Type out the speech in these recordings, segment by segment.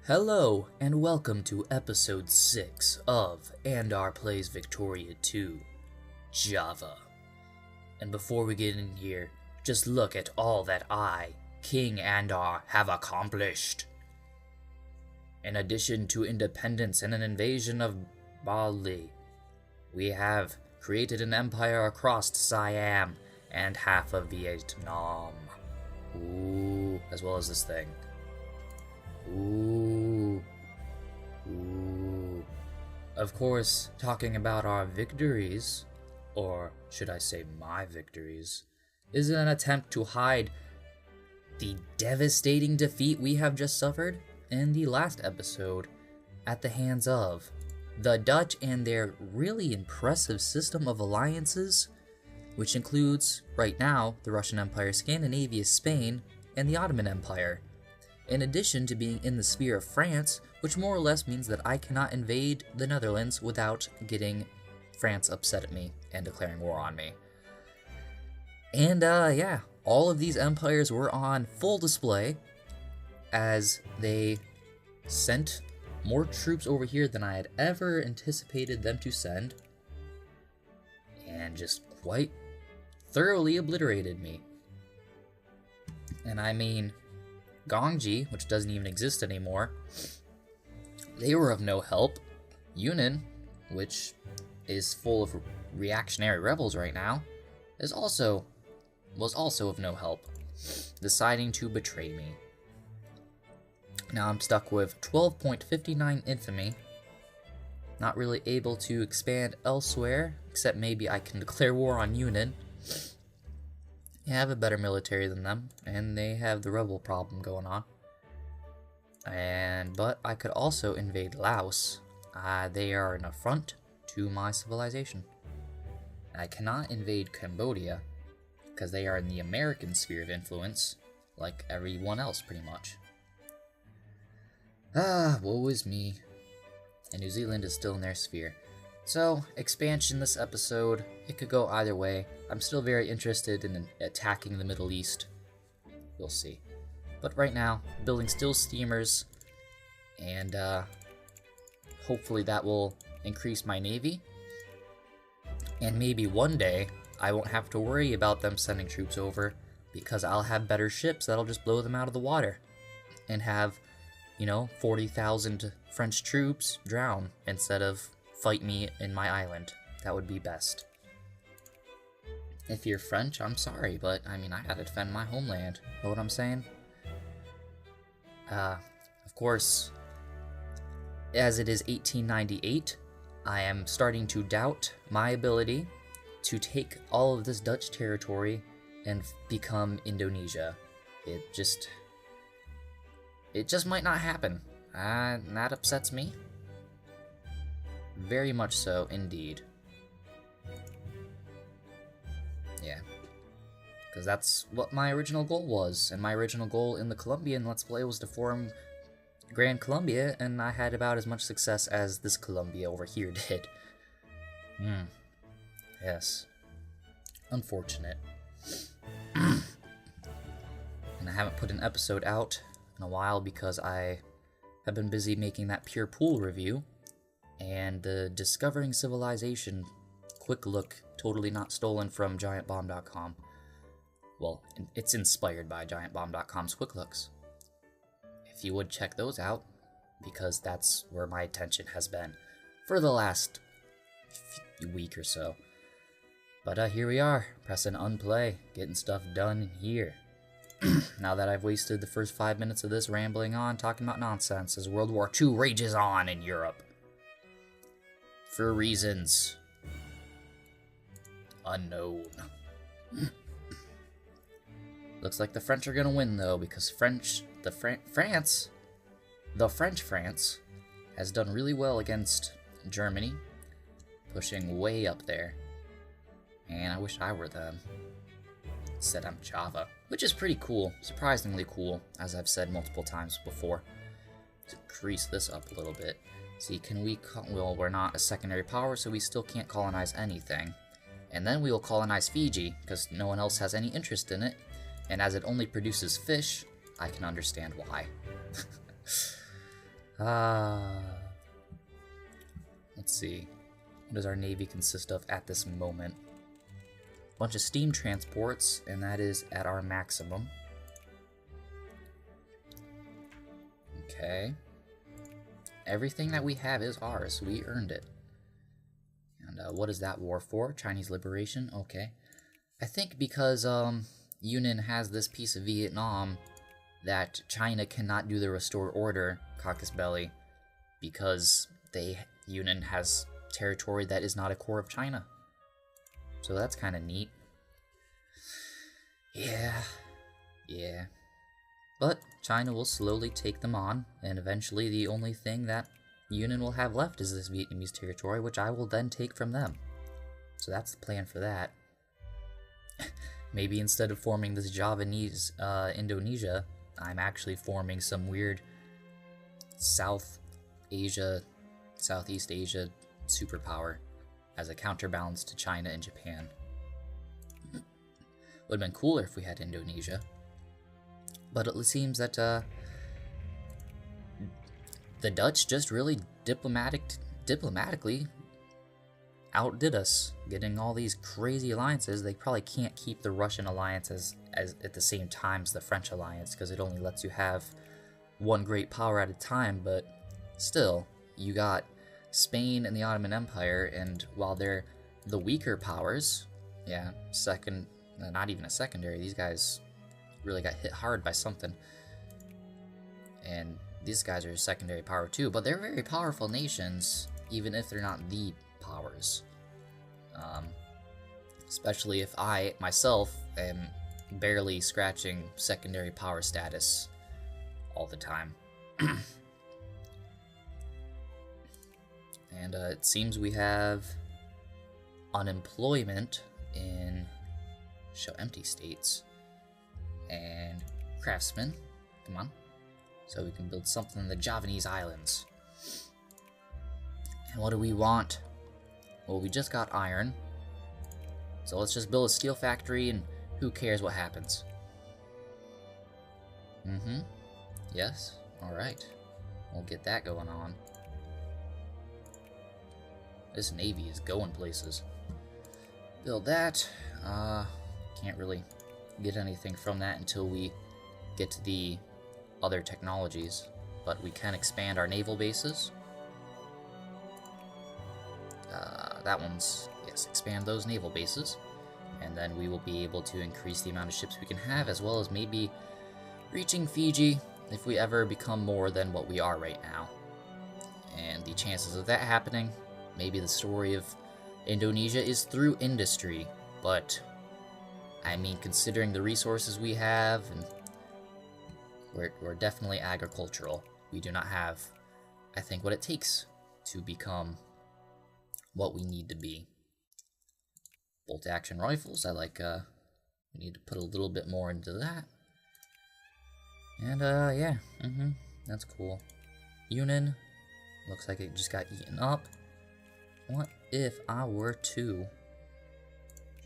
Hello, and welcome to episode 6 of Andar Plays Victoria 2, Java. And before we get in here, just look at all that I, King Andar, have accomplished. In addition to independence and an invasion of Bali, we have created an empire across Siam and half of Vietnam. Ooh, as well as this thing. Ooh. Of course, talking about our victories, or should I say my victories, is an attempt to hide the devastating defeat we have just suffered in the last episode at the hands of the Dutch and their really impressive system of alliances, which includes, right now, the Russian Empire, Scandinavia, Spain, and the Ottoman Empire. In addition to being in the sphere of France, which more or less means that I cannot invade the Netherlands without getting France upset at me and declaring war on me. And yeah, all of these empires were on full display as they sent more troops over here than I had ever anticipated them to send, and just quite thoroughly obliterated me. And I mean, Gongji, which doesn't even exist anymore, they were of no help. Yunnan, which is full of reactionary rebels right now, was also of no help, deciding to betray me. Now I'm stuck with 12.59 infamy, not really able to expand elsewhere, except maybe I can declare war on Yunnan. I have a better military than them, and they have the rebel problem going on. But I could also invade Laos. They are an affront to my civilization. I cannot invade Cambodia, because they are in the American sphere of influence, like everyone else pretty much. Woe is me. And New Zealand is still in their sphere. So, expansion this episode, it could go either way. I'm still very interested in attacking the Middle East. We'll see. But right now, building still steamers, and hopefully that will increase my navy. And maybe one day, I won't have to worry about them sending troops over, because I'll have better ships that'll just blow them out of the water. And have, 40,000 French troops drown instead of fight me in my island. That would be best. If you're French, I'm sorry, but I gotta defend my homeland. Know what I'm saying? Of course, as it is 1898, I am starting to doubt my ability to take all of this Dutch territory and become Indonesia. It just might not happen. And that upsets me. Very much so, indeed. Yeah. Because that's what my original goal was. And my original goal in the Colombian Let's Play was to form Grand Colombia, and I had about as much success as this Colombia over here did. Yes. Unfortunate. And I haven't put an episode out in a while because I have been busy making that Pure Pool review. And the Discovering Civilization quick look, totally not stolen from GiantBomb.com. Well, it's inspired by GiantBomb.com's quick looks. If you would check those out, because that's where my attention has been for the last week or so. But here we are, pressing unplay, getting stuff done here. Now that I've wasted the first 5 minutes of this rambling on, talking about nonsense, as World War II rages on in Europe. For reasons unknown. Looks like the French are gonna win though, because the French France has done really well against Germany, pushing way up there. And I wish I were them. Instead I'm Java, which is pretty cool, surprisingly cool, as I've said multiple times before. To increase this up a little bit. See, well, we're not a secondary power, so we still can't colonize anything. And then we will colonize Fiji, because no one else has any interest in it. And as it only produces fish, I can understand why. Let's see. What does our navy consist of at this moment? A bunch of steam transports, and that is at our maximum. Okay. Everything that we have is ours. We earned it. And what is that war for? Chinese liberation? Okay. I think because Union has this piece of Vietnam that China cannot do the restore order, Caucasus Belly, because Union has territory that is not a core of China. So that's kind of neat. Yeah. But China will slowly take them on, and eventually the only thing that Union will have left is this Vietnamese territory, which I will then take from them. So that's the plan for that. Maybe instead of forming this Javanese Indonesia, I'm actually forming some weird Southeast Asia superpower as a counterbalance to China and Japan. Would have been cooler if we had Indonesia. But it seems that the Dutch just really diplomatically outdid us, getting all these crazy alliances. They probably can't keep the Russian alliance as at the same time as the French alliance, because it only lets you have one great power at a time, but still, you got Spain and the Ottoman Empire, and while they're the weaker powers, yeah, not even a secondary, these guys really got hit hard by something. And these guys are a secondary power too, but they're very powerful nations, even if they're not the powers. Especially if I, myself, am barely scratching secondary power status all the time. And it seems we have unemployment in show empty states and craftsmen. Come on. So we can build something in the Javanese islands. And what do we want? Well, we just got iron. So let's just build a steel factory and who cares what happens. Yes. Alright. We'll get that going on. This navy is going places. Build that. Can't really get anything from that until we get to the other technologies, but we can expand our naval bases. That one's, yes, expand those naval bases, and then we will be able to increase the amount of ships we can have, as well as maybe reaching Fiji if we ever become more than what we are right now. And the chances of that happening, maybe the story of Indonesia is through industry, but I mean, considering the resources we have, and we're definitely agricultural. We do not have, I think, what it takes to become what we need to be. Bolt action rifles, I like, we need to put a little bit more into that. And, yeah, that's cool. Yunan, looks like it just got eaten up. What if I were to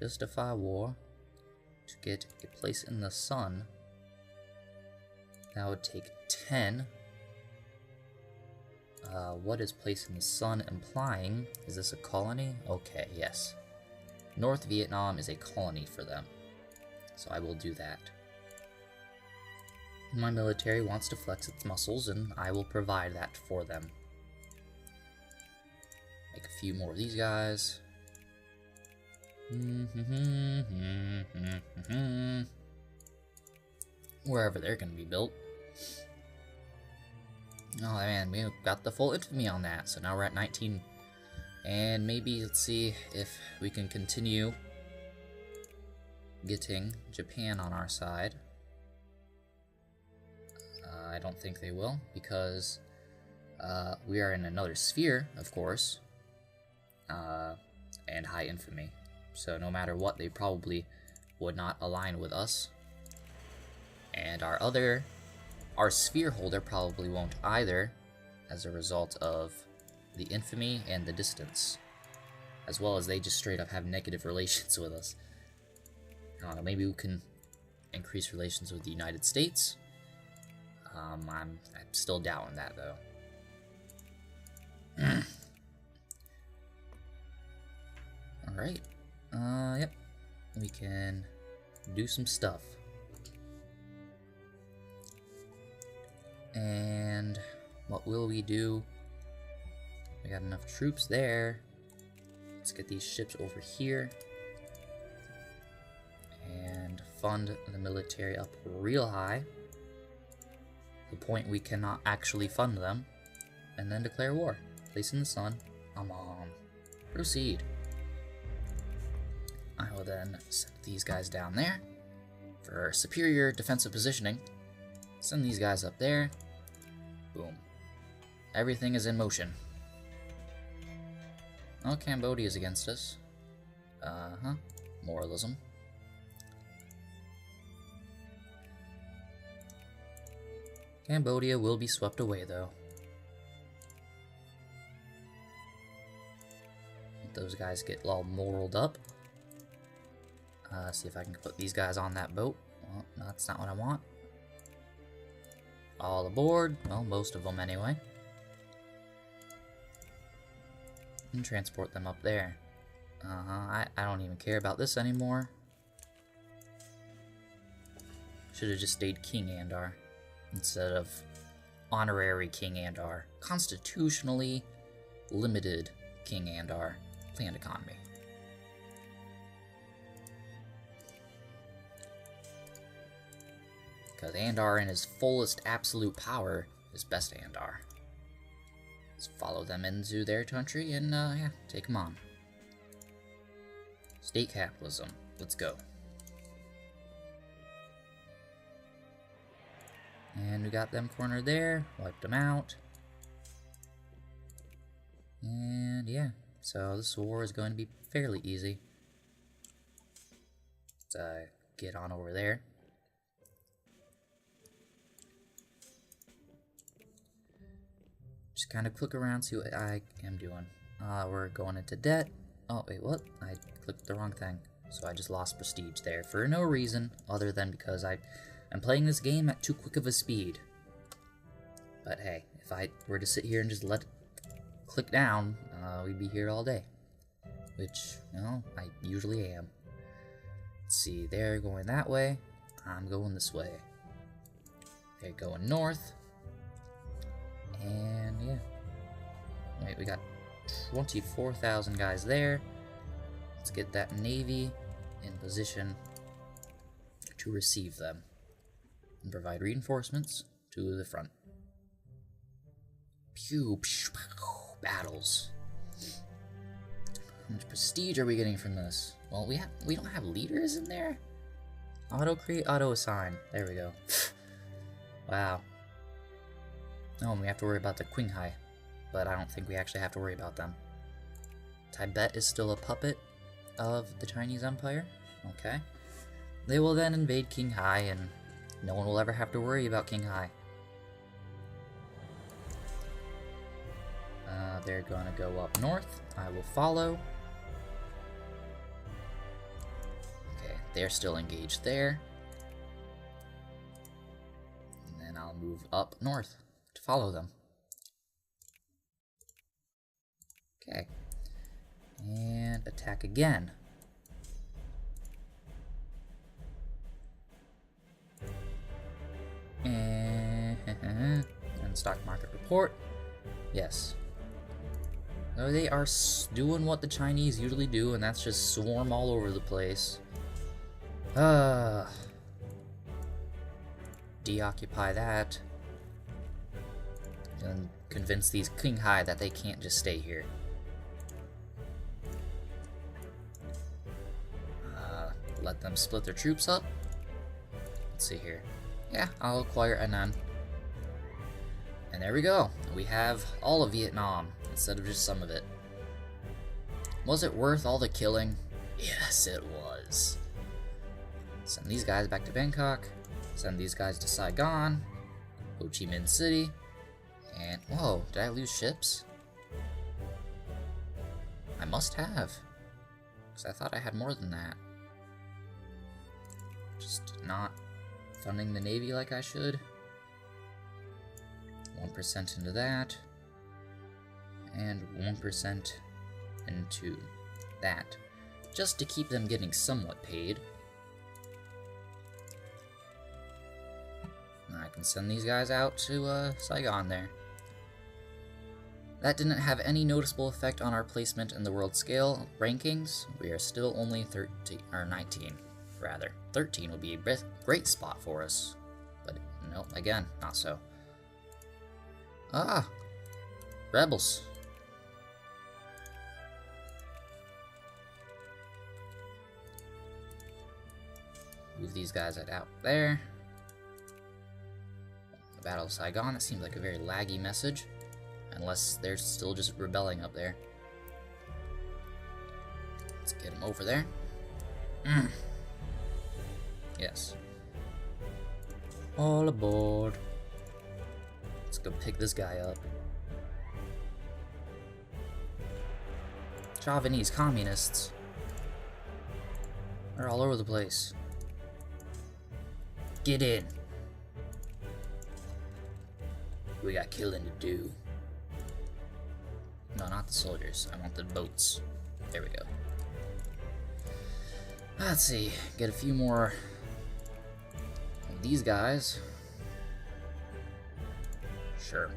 justify war to get a place in the sun? That would take 10. What is place in the sun implying? Is this a colony? Okay, yes. North Vietnam is a colony for them. So I will do that. My military wants to flex its muscles, and I will provide that for them. Make a few more of these guys. Wherever they're going to be built. Oh man, we got the full infamy on that, so now we're at 19. And maybe, let's see if we can continue getting Japan on our side. I don't think they will, because we are in another sphere, of course, and high infamy. So no matter what, they probably would not align with us. And our sphere holder probably won't either, as a result of the infamy and the distance, as well as they just straight up have negative relations with us. I don't know, maybe we can increase relations with the United States. I'm still doubting that though. Alright. Yep. We can do some stuff. And what will we do? We got enough troops there. Let's get these ships over here. And fund the military up real high. The point we cannot actually fund them. And then declare war. Place in the sun. Come on. Proceed. I will then set these guys down there for superior defensive positioning. Send these guys up there. Boom. Everything is in motion. Oh, Cambodia is against us. Moralism. Cambodia will be swept away, though. Let those guys get all moraled up. See if I can put these guys on that boat. Well, that's not what I want. All aboard. Well, most of them anyway. And transport them up there. I don't even care about this anymore. Should have just stayed King Andar instead of honorary King Andar. Constitutionally limited King Andar. Planned economy. Because Andar in his fullest absolute power is best Andar. Let's follow them into their country and, yeah, take them on. State capitalism. Let's go. And we got them cornered there. Wiped them out. And, yeah. So this war is going to be fairly easy. Let's, get on over there. Just kind of click around, see what I am doing. We're going into debt. Oh, wait, what? I clicked the wrong thing. So I just lost prestige there for no reason other than because I'm playing this game at too quick of a speed. But hey, if I were to sit here and just let it click down, we'd be here all day. Which, you know, I usually am. Let's see, they're going that way. I'm going this way. They're going north. And yeah. Wait, we got 24,000 guys there. Let's get that navy in position to receive them and provide reinforcements to the front. Pew, pew, pew, battles. How much prestige are we getting from this? Well, we don't have leaders in there. Auto create, auto assign. There we go. Wow. Oh, and we have to worry about the Qinghai, but I don't think we actually have to worry about them. Tibet is still a puppet of the Chinese Empire. Okay. They will then invade Qinghai, and no one will ever have to worry about Qinghai. They're gonna go up north. I will follow. Okay, they're still engaged there. And then I'll move up north to follow them. Okay. And attack again. And stock market report. Yes. So they are doing what the Chinese usually do, and that's just swarm all over the place. Deoccupy that. And convince these Qinghai that they can't just stay here. Let them split their troops up. Let's see here. Yeah, I'll acquire Annan. And there we go. We have all of Vietnam instead of just some of it. Was it worth all the killing? Yes, it was. Send these guys back to Bangkok. Send these guys to Saigon. Ho Chi Minh City. And, whoa, did I lose ships? I must have. Because I thought I had more than that. Just not funding the Navy like I should. 1% into that. and 1% into that, just to keep them getting somewhat paid. I can send these guys out to Saigon there. That didn't have any noticeable effect on our placement in the world scale rankings. We are still only 19, rather. 13 would be a great spot for us. But no, again, not so. Ah! Rebels. Move these guys out there. The Battle of Saigon, that seems like a very laggy message. Unless they're still just rebelling up there. Let's get them over there. Yes. All aboard. Let's go pick this guy up. Javanese communists. They're all over the place. Get in. We got killing to do. No, not the soldiers. I want the boats. There we go. Let's see. Get a few more of these guys. Sure.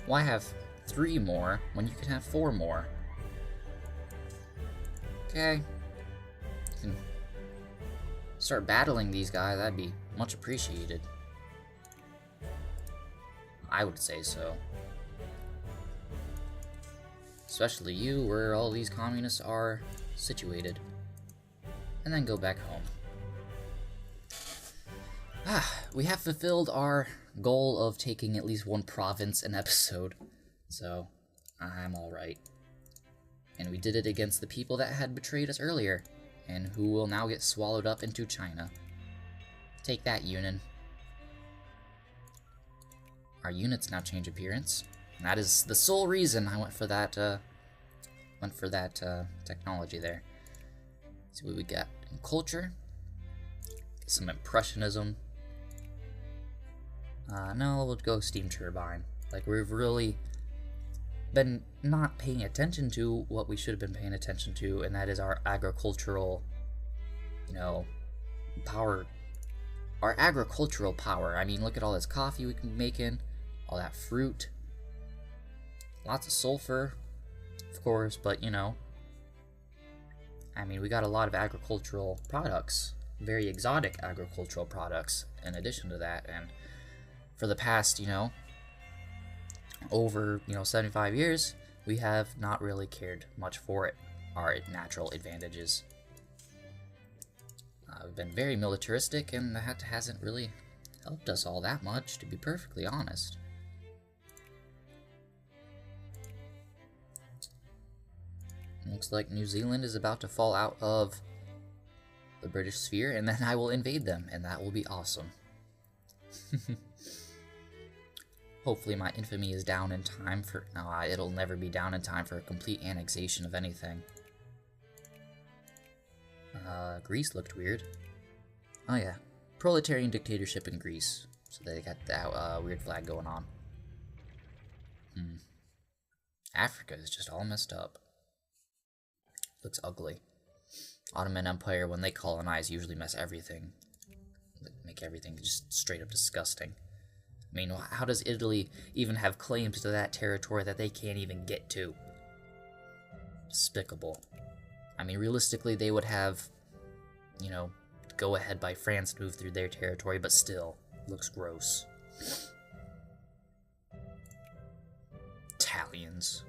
Why have 3 more when you can have 4 more? Okay. You can start battling these guys. That'd be much appreciated. I would say so. Especially you, where all these communists are situated. And then go back home. We have fulfilled our goal of taking at least 1 province an episode. So, I'm alright. And we did it against the people that had betrayed us earlier, and who will now get swallowed up into China. Take that, Yunan. Our units now change appearance. And that is the sole reason I went for that technology there. See what we got in culture. Some impressionism. No, we'll go steam turbine. Like, we've really been not paying attention to what we should have been paying attention to, and that is our agricultural, power. Our agricultural power. I mean, look at all this coffee we can be making, all that fruit. Lots of sulfur, of course, but I mean, we got a lot of agricultural products, very exotic agricultural products in addition to that, and for the past, over, 75 years, we have not really cared much for it, our natural advantages. We've been very militaristic, and that hasn't really helped us all that much, to be perfectly honest. Looks like New Zealand is about to fall out of the British sphere, and then I will invade them, and that will be awesome. Hopefully my infamy is down in time for... No, it'll never be down in time for a complete annexation of anything. Greece looked weird. Oh yeah, proletarian dictatorship in Greece. So they got that weird flag going on. Africa is just all messed up. Looks ugly. Ottoman Empire, when they colonize, usually mess everything. Make everything just straight up disgusting. I mean, how does Italy even have claims to that territory that they can't even get to? Despicable. I mean, realistically, they would have, go ahead by France to move through their territory, but still, looks gross. Italians.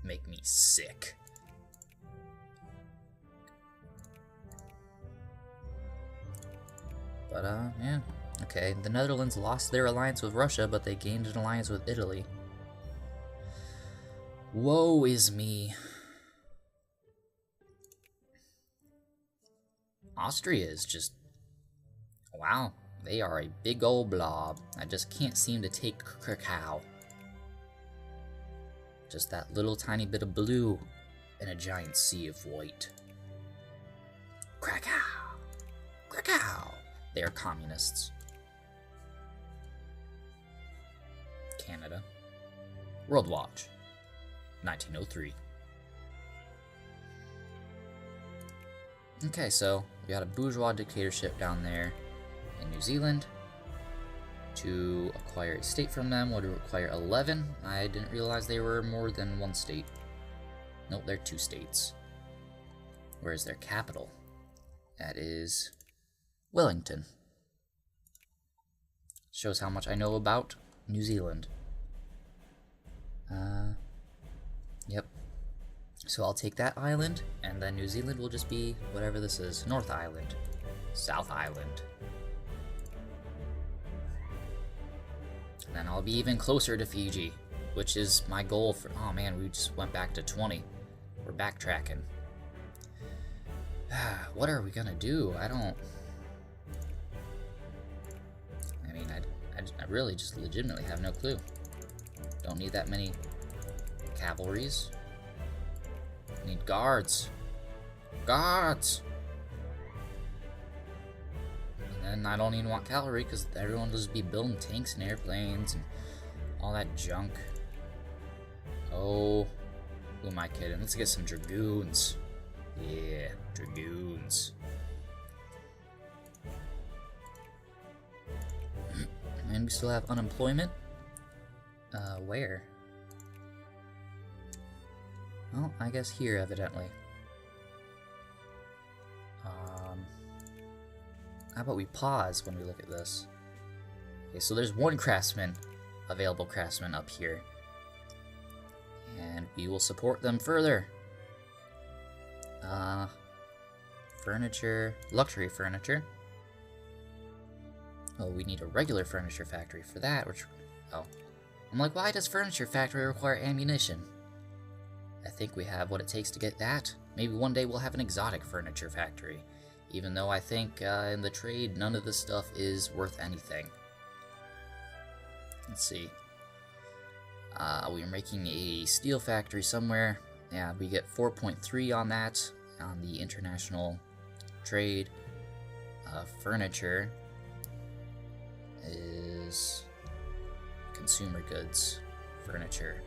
Make me sick. But, yeah. Okay, the Netherlands lost their alliance with Russia, but they gained an alliance with Italy. Woe is me. Austria is just... Wow, they are a big old blob. I just can't seem to take Krakow. Just that little tiny bit of blue in a giant sea of white. Krakow! Krakow! They are communists. Canada. World Watch, 1903. Okay, so we got a bourgeois dictatorship down there in New Zealand. To acquire a state from them would require 11. I didn't realize they were more than one state. Nope, they're 2 states. Where's their capital? That is Wellington. Shows how much I know about New Zealand. Yep. So I'll take that island, and then New Zealand will just be whatever this is. North Island. South Island. And then I'll be even closer to Fiji, which is my goal for... Oh man, we just went back to 20. We're backtracking. What are we gonna do? I mean, I really just legitimately have no clue. Don't need that many cavalries. Need guards. Guards! And I don't even want cavalry because everyone will just be building tanks and airplanes and all that junk. Oh, who am I kidding? Let's get some dragoons. Yeah, dragoons. And we still have unemployment. Where? Well, I guess here, evidently. How about we pause when we look at this? Okay, so there's one craftsman, available craftsman up here. And we will support them further. Furniture, luxury furniture. Oh, we need a regular furniture factory for that, which, oh. I'm like, why does furniture factory require ammunition? I think we have what it takes to get that. Maybe one day we'll have an exotic furniture factory. Even though I think in the trade, none of this stuff is worth anything. Let's see. We're making a steel factory somewhere. Yeah, we get 4.3 on that, on the international trade. Furniture is consumer goods. Furniture.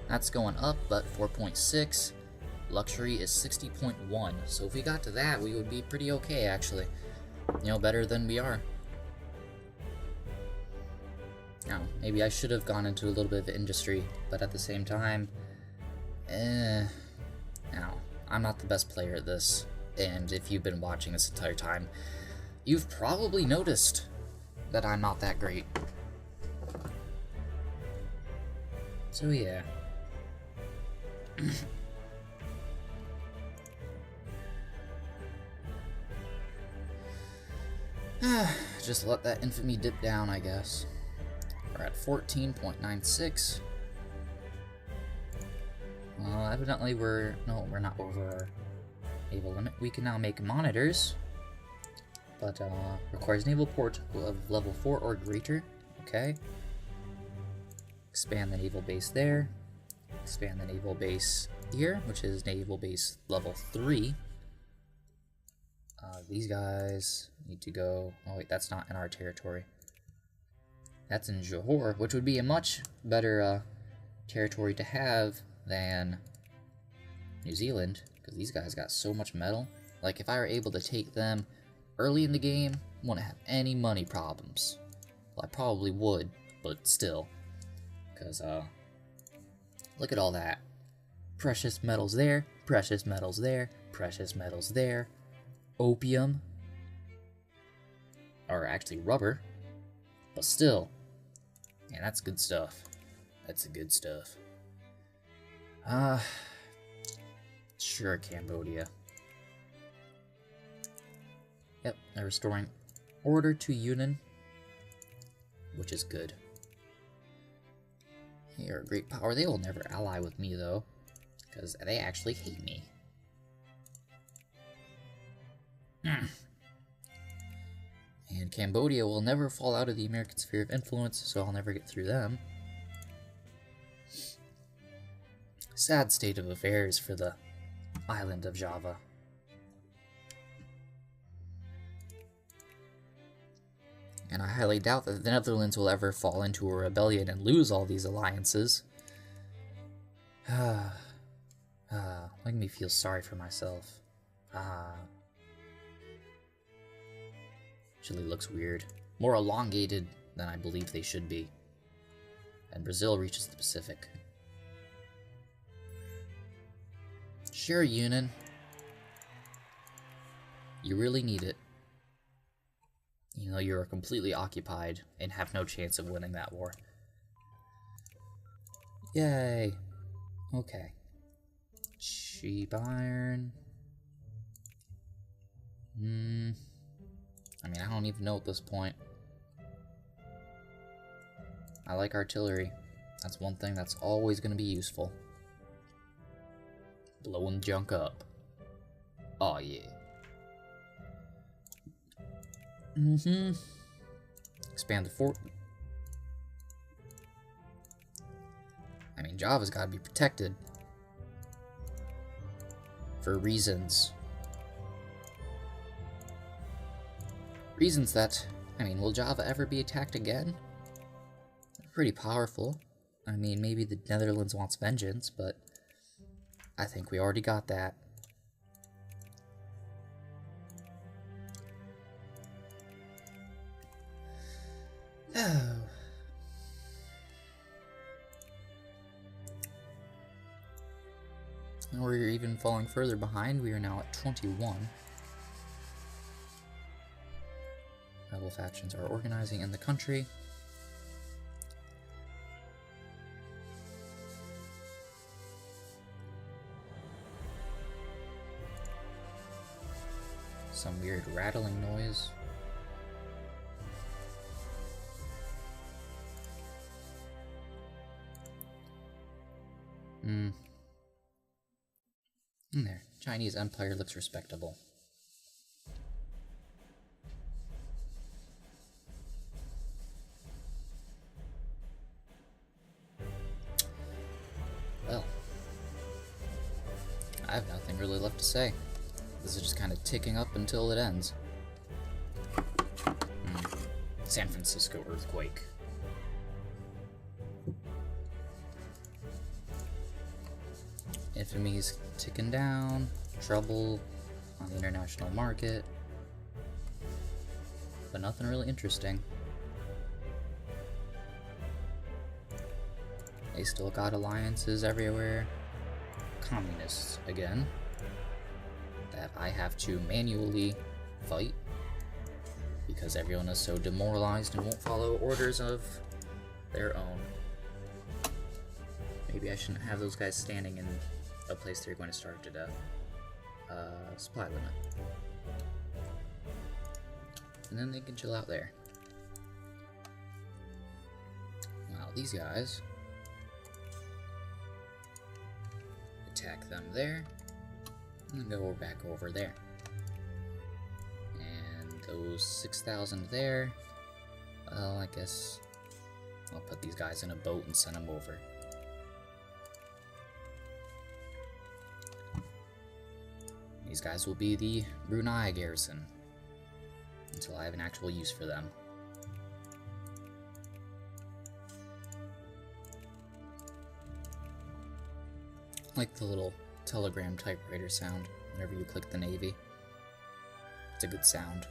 That's going up, but 4.6. Luxury is 60.1. So if we got to that, we would be pretty okay, actually. You know, better than we are. Now, maybe I should have gone into a little bit of industry, but at the same time, now, I'm not the best player at this, and if you've been watching this entire time, you've probably noticed that I'm not that great. So yeah. Just let that infamy dip down, I guess. We're at 14.96. Well, evidently we're not over our naval limit. We can now make monitors, but requires naval port of level 4 or greater. Okay. Expand the naval base there. Expand the naval base here, which is naval base level 3. These guys need to go... Oh wait, that's not in our territory. That's in Johor, which would be a much better territory to have than New Zealand, because these guys got so much metal. Like, if I were able to take them early in the game, I wouldn't have any money problems. Well, I probably would, but still. Because, look at all that. Precious metals there, precious metals there, precious metals there. Opium. Or actually rubber. But still. Man, that's good stuff. That's the good stuff. Sure, Cambodia. Yep, they're restoring order to Yunnan, which is good. They are a great power. They will never ally with me, though, because they actually hate me. And Cambodia will never fall out of the American sphere of influence, so I'll never get through them. Sad state of affairs for the island of Java. And I highly doubt that the Netherlands will ever fall into a rebellion and lose all these alliances. Making me feel sorry for myself. Chile looks weird. More elongated than I believe they should be. And Brazil reaches the Pacific. Sure, Yunan. You really need it. You know, you're completely occupied and have no chance of winning that war. Yay. Okay. Cheap iron. I mean, I don't even know at this point. I like artillery. That's one thing that's always going to be useful. Blowing junk up. Oh, yeah. Expand the fort. I mean, Java's got to be protected. For reasons. Reasons that, I mean, will Java ever be attacked again? They're pretty powerful. I mean, maybe the Netherlands wants vengeance, but I think we already got that. Oh. And we're even falling further behind. We are now at 21. Rebel factions are organizing in the country. Some weird rattling noise. There. Chinese Empire looks respectable. Well, I have nothing really left to say. This is just kind of ticking up until it ends. San Francisco earthquake. Infamy's ticking down. Trouble on the international market. But nothing really interesting. They still got alliances everywhere. Communists again. That I have to manually fight. Because everyone is so demoralized and won't follow orders of their own. Maybe I shouldn't have those guys standing in a place they're going to starve to death. Supply limit. And then they can chill out there. Now these guys, attack them there, and then go back over there. And those 6,000 there, well, I guess I'll put these guys in a boat and send them over. These guys will be the Brunei garrison until I have an actual use for them. I like the little telegram typewriter sound whenever you click the Navy. It's a good sound.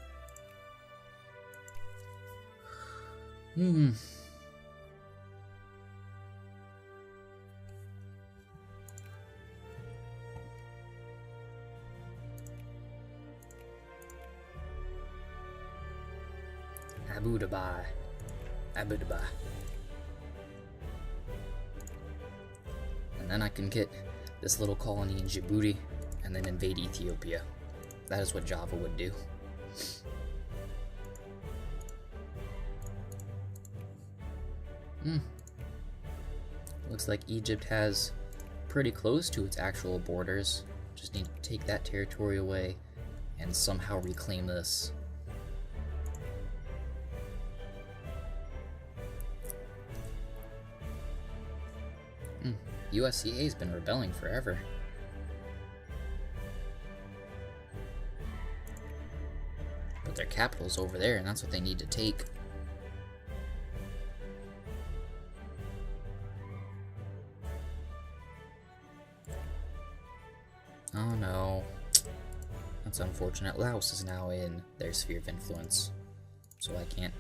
Abu Dhabi. Abu Dhabi. And then I can get this little colony in Djibouti and then invade Ethiopia. That is what Java would do. Looks like Egypt has pretty close to its actual borders. Just need to take that territory away and somehow reclaim this. USCA has been rebelling forever. But their capital's over there, and that's what they need to take. Oh no. That's unfortunate. Laos is now in their sphere of influence, so I can't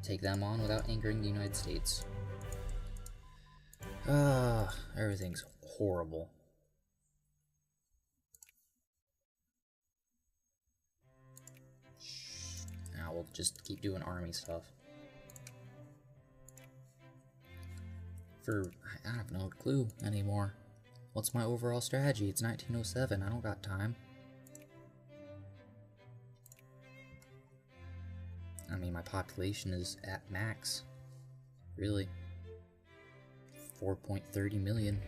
take them on without angering the United States. Everything's horrible. Now we'll just keep doing army stuff. I have no clue anymore. What's my overall strategy? It's 1907. I don't got time. I mean, my population is at max. Really. 4.30 million.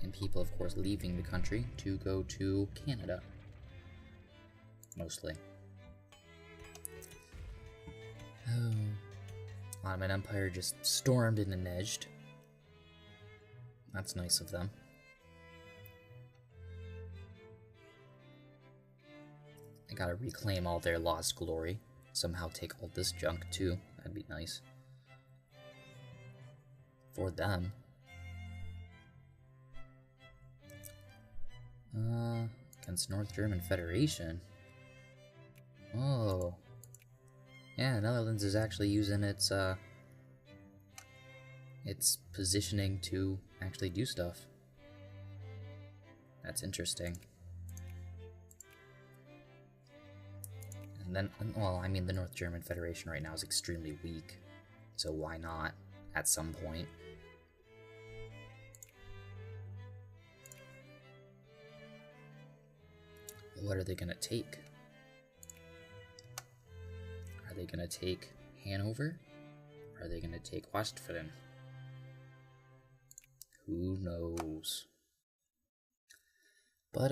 And people, of course, leaving the country to go to Canada. Mostly. Oh. Ottoman Empire just stormed in and edged. That's nice of them. They gotta reclaim all their lost glory. Somehow take all this junk too. That'd be nice. For them. Against North German Federation. Oh. Yeah, Netherlands is actually using its positioning to actually do stuff. That's interesting. And then, well, I mean, the North German Federation right now is extremely weak, so why not at some point? What are they gonna take? Are they gonna take Hanover? Or are they gonna take Westfalen? Who knows? But,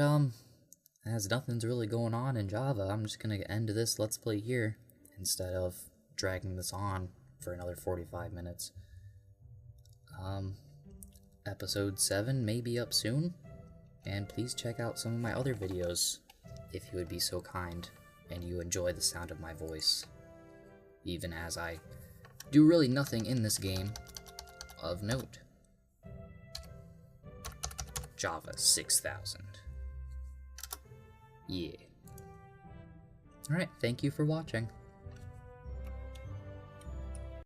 as nothing's really going on in Java, I'm just gonna end this Let's Play here, instead of dragging this on for another 45 minutes. Episode 7 may be up soon, and please check out some of my other videos, if you would be so kind, and you enjoy the sound of my voice, even as I do really nothing in this game of note. Java 6000. Yeah. Alright, thank you for watching.